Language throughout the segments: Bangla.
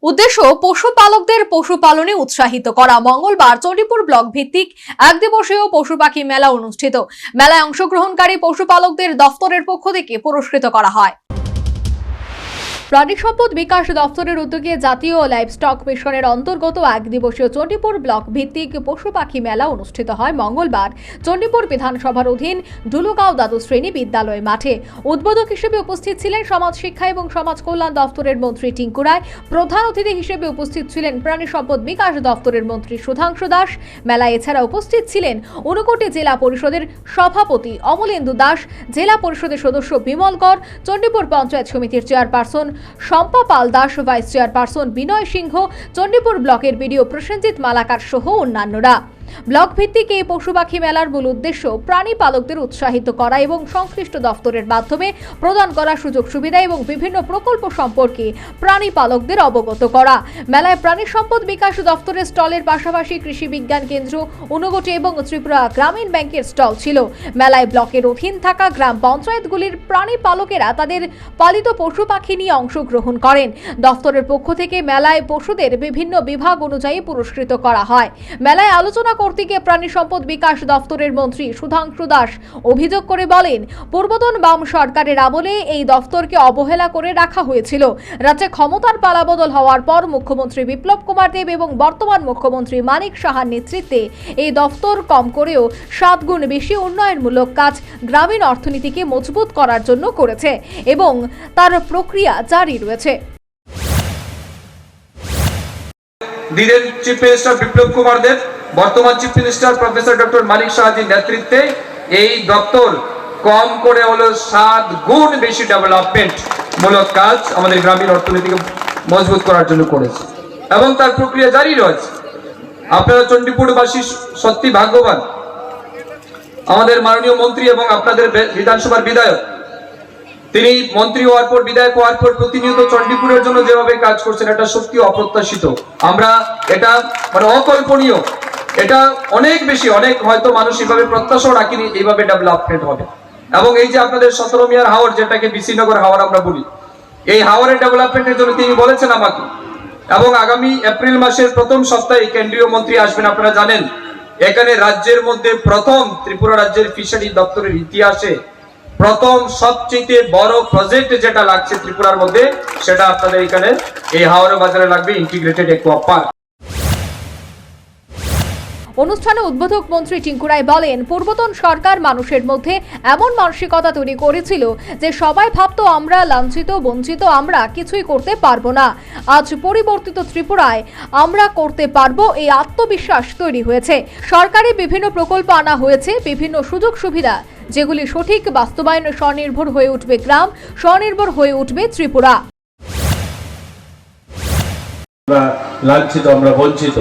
উদ্দেশ্য পশুপালকদের পশুপালনে উৎসাহিত করা। মঙ্গলবার চণ্ডীপুর ব্লক ভিত্তিক এক দিবসীয় পশু পাখি মেলা অনুষ্ঠিত। মেলায় অংশগ্রহণকারী পশুপালকদের দফতরের পক্ষ থেকে পুরস্কৃত করা হয়। প্রাণী সম্পদ বিকাশ দফতরের উদ্যোগে জাতীয় লাইভস্টক মিশনের অন্তর্গত এক দিবসীয় চণ্ডীপুর ব্লক ভিত্তিক পশু পাখি মেলা অনুষ্ঠিত হয় মঙ্গলবার চণ্ডীপুর বিধানসভার অধীন ডুলুগাঁও দ্বাদশ শ্রেণী বিদ্যালয় মাঠে। উদ্বোধক হিসেবে উপস্থিত ছিলেন সমাজ শিক্ষা এবং সমাজ কল্যাণ দফতরের মন্ত্রী টিঙ্কু রায়। প্রধান অতিথি হিসেবে উপস্থিত ছিলেন প্রাণী সম্পদ বিকাশ দফতরের মন্ত্রী সুধাংশু দাস। মেলায় এছাড়া উপস্থিত ছিলেন ঊনকোটি জেলা পরিষদের সভাপতি অমলেন্দু দাস, জেলা পরিষদের সদস্য বিমল কর, চণ্ডীপুর পঞ্চায়েত সমিতির chairperson Shampa Pal Das, vice chairperson বিনয় সিংহ, চণ্ডীপুর ব্লকের বিডিও প্রসেনজিৎ মালাকার সহ অন্যান্যরা। ব্লক ভিত্তিক এই পশু পাখি মেলার মূল উদ্দেশ্য প্রাণী পালকদের উৎসাহিত করা এবং সংশ্লিষ্ট দফতরের মাধ্যমে প্রদান করা সুযোগ সুবিধা এবং বিভিন্ন প্রকল্প সম্পর্কে প্রাণী পালকদের অবগত করা। মেলায় প্রাণী সম্পদ বিকাশ দফতরের স্টলের পাশাপাশি কৃষি বিজ্ঞান কেন্দ্র, ঊনকোটি এবং ত্রিপুরা গ্রামীণ ব্যাংকের স্টল ছিল। মেলায় ব্লকের অধীন থাকা গ্রাম পঞ্চায়েতগুলির প্রাণী পালকেরা তাদের পালিত পশু পাখি নিয়ে অংশগ্রহণ করেন। দফতরের পক্ষ থেকে মেলায় পশুদের বিভিন্ন বিভাগ অনুযায়ী পুরস্কৃত করা হয়। মেলায় আলোচনা করতে গিয়ে প্রাণী সম্পদ বিকাশ দফতরের মন্ত্রী সুধাংশু দাস অভিযোগ করে বলেন, পূর্বতন বাম সরকারের আমলে এই দফতরকে অবহেলা করে রাখা হয়েছিল। রাজ্যে ক্ষমতার পালাবদল হওয়ার পর মুখ্যমন্ত্রী বিপ্লব কুমার দেব এবং বর্তমান মুখ্যমন্ত্রী মানিক সাহার নেতৃত্বে এই দফতর কম করেও 7 গুণ বেশি উন্নয়নমূলক কাজ গ্রামীণ অর্থনীতিকে মজবুত করার জন্য করেছে এবং তার প্রক্রিয়া জারি রয়েছে। দিলেন চিফ মিনিস্টার বিপ্লব কুমার দেব, বর্তমান চিফ মিনিস্টার প্রফেসর ডক্টর মানিক সাহাজির নেতৃত্বে এই দপ্তর কম করে হলো 7 গুণ বেশি ডেভেলপমেন্ট মূলক কাজ আমাদের গ্রামীণ অর্থনীতিকে মজবুত করার জন্য করেছে এবং তার প্রক্রিয়া জারি রয়েছে। আপনারা চণ্ডীপুরবাসী সত্যি ভাগ্যবান, আমাদের মাননীয় মন্ত্রী এবং আপনাদের বিধানসভার বিধায়ক, তিনি মন্ত্রী হওয়ার পর বিধায়ক হওয়ার পর প্রতিনিয়ত চণ্ডীপুরের জন্য যেভাবে কাজ করছেন এটা সত্যি অপ্রত্যাশিত। আমরা এটা অকল্পনীয়, এটা অনেক বেশি, অনেক হয়তো মানুষ এভাবে প্রত্যাশাও রাখিনি এইভাবে ডেভেলপমেন্ট হবে। এবং এই যে আপনাদের 17 মিয়ার হাওর, যেটাকে বিসিনগর হাওর আমরা বলি, এই হাওরের ডেভেলপমেন্টের জন্য তিনি বলেছেন আমাকে, এবং আগামী এপ্রিল মাসের প্রথম সপ্তাহে কেন্দ্রীয় মন্ত্রী আসবেন। আপনারা জানেন এখানে রাজ্যের মধ্যে প্রথম, ত্রিপুরা রাজ্যের ফিশারি দপ্তরের ইতিহাসে প্রথম সবচেয়ে বড় প্রজেক্ট যেটা লাগছে ত্রিপুরার মধ্যে, সেটা আপনাদের এখানে এই হাওড়া বাজারে লাগবে, ইন্টিগ্রেটেড অ্যাকোয়া পার্ক। অনুষ্ঠানে উদ্বোধক মন্ত্রী টিঙ্কু রায় বলেন, পূর্বতন সরকার মানুষের মধ্যে এমন মানসিকতা তৈরি করেছিল যে সবাই ভাবতো আমরা লাঞ্ছিত, বঞ্চিত, আমরা কিছুই করতে পারবো না। আজ পরিবর্তিত ত্রিপুরায় আমরা করতে পারবো, এই আত্মবিশ্বাস তৈরি হয়েছে। সরকারি বিভিন্ন প্রকল্প আনা হয়েছে, বিভিন্ন সুযোগ সুবিধা, যেগুলি সঠিক বাস্তবায়নে স্বনির্ভর হয়ে উঠবে গ্রাম, স্বনির্ভর হয়ে উঠবে ত্রিপুরা। লাঞ্ছিত, আমরা বঞ্চিত,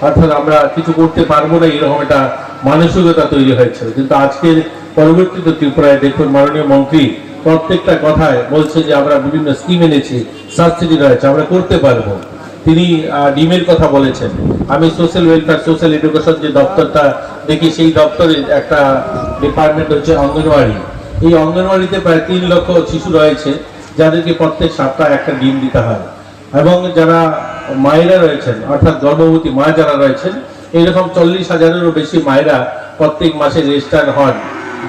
অর্থাৎ আমরা কিছু করতে পারবো না, এরকম একটা মানসিকতা তৈরি হয়েছে। কিন্তু আজকের পরবর্তীতে ত্রিপুরায় দেখুন মাননীয় মন্ত্রী প্রত্যেকটা কথায় বলছে যে আমরা বিভিন্ন স্কিম এনেছি, সাবসিডি রয়েছে, আমরা করতে পারবো। তিনি ডিমের কথা বলেছেন। আমি সোশ্যাল ওয়েলফেয়ার, সোশ্যাল এডুকেশন যে দপ্তরটা দেখি, সেই দপ্তরের একটা ডিপার্টমেন্ট হচ্ছে অঙ্গনওয়াড়ি। এই অঙ্গনওয়াড়িতে প্রায় 3 লক্ষ শিশু রয়েছে যাদেরকে প্রত্যেক সপ্তাহে একটা ডিম দিতে হয়। এবং যারা মায়েরা রয়েছেন, অর্থাৎ গর্ভবতী মা যারা রয়েছেন, এইরকম 40,000-এরও বেশি মায়েরা প্রত্যেক মাসে রেজিস্টার হন,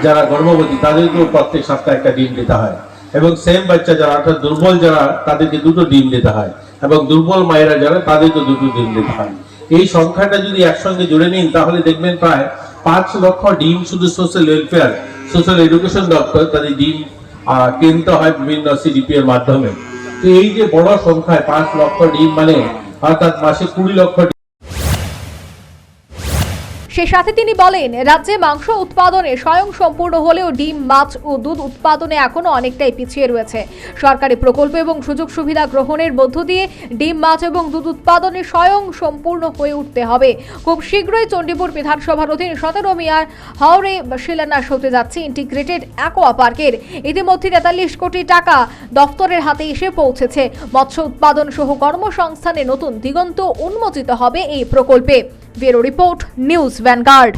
যারা গর্ভবতী তাদেরকেও প্রত্যেক সপ্তাহে একটা ডিম দিতে হয়। এবং সেম বাচ্চা যারা, অর্থাৎ দুর্বল যারা, তাদেরকে 2টো ডিম দিতে হয়, এবং দুর্বল মায়েরা যারা, তাদেরকে 2টো ডিম দিতে হয়। এই সংখ্যাটা যদি একসঙ্গে জুড়ে নিন তাহলে দেখবেন প্রায় 5 লক্ষ ডিম শুধু সোশ্যাল ওয়েলফেয়ার, সোশ্যাল এডুকেশন দপ্তর তাদের ডিম কিনতে হয় বিভিন্ন সিডিপি এর মাধ্যমে। তো এই যে বড় সংখ্যায় 5 লক্ষ ডিম, মানে অর্থাৎ মাসে 20 লক্ষ। সে সাথে তিনি বলেন, রাজ্যে মাংস উৎপাদনে স্বয়ং সম্পূর্ণ হলেও ডিম, মাছ ও দুধ উৎপাদনে এখনো অনেকটাই পিছিয়ে রয়েছে। সরকারি প্রকল্প এবং সুযোগ সুবিধা গ্রহণের মধ্য দিয়ে ডিম, মাছ এবং দুধ উৎপাদনে স্বয়ং সম্পূর্ণ হয়ে উঠতে হবে। খুব শীঘ্রই চণ্ডীপুর বিধানসভার অধীন 17 মিয়ার হাওরে শিলান্যাস হতে যাচ্ছে ইন্টিগ্রেটেড অ্যাকোয়া পার্কের। ইতিমধ্যে 43 কোটি টাকা দফতরের হাতে এসে পৌঁছেছে। মৎস্য উৎপাদন সহ কর্মসংস্থানে নতুন দিগন্ত উন্মোচিত হবে এই প্রকল্পে। Bureau report, news vanguard.